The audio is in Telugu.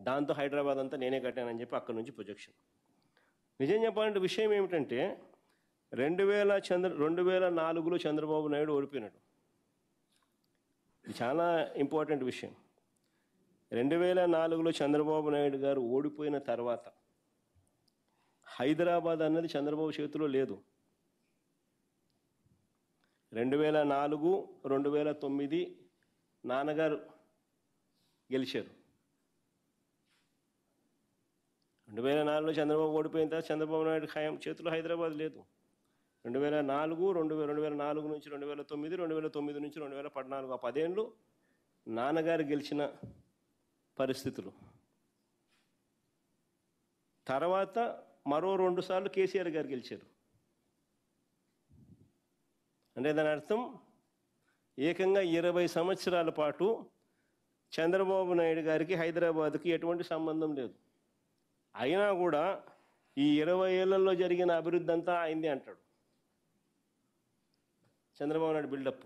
దాంతో హైదరాబాద్ అంతా నేనే కట్టానని చెప్పి అక్కడి నుంచి ప్రొజెక్షన్. నిజం చెప్పాలంటే విషయం ఏమిటంటే 2004లో చంద్రబాబు నాయుడు ఓడిపోయినాడు. ఇది చాలా ఇంపార్టెంట్ విషయం. 2004లో చంద్రబాబు నాయుడు గారు ఓడిపోయిన తర్వాత హైదరాబాద్ అన్నది చంద్రబాబు చేతిలో లేదు. 2004, 2009 నాన్నగారు గెలిచారు. 2004లో చంద్రబాబు ఓడిపోయిన తర్వాత చంద్రబాబు నాయుడు ఖాయం చేతిలో హైదరాబాద్ లేదు. 2004 నుంచి 2009, 2009 నుంచి 2014 ఆ 10 ఏళ్ళు నాన్నగారు గెలిచిన పరిస్థితులు. తర్వాత మరో 2 సార్లు కేసీఆర్ గారు గెలిచారు. అంటే దాని అర్థం ఏకంగా 20 సంవత్సరాల పాటు చంద్రబాబు నాయుడు గారికి హైదరాబాద్కి ఎటువంటి సంబంధం లేదు. అయినా కూడా ఈ 20 ఏళ్లలో జరిగిన అభివృద్ధి అంతా అయింది అంటాడు చంద్రబాబు నాయుడు బిల్డప్.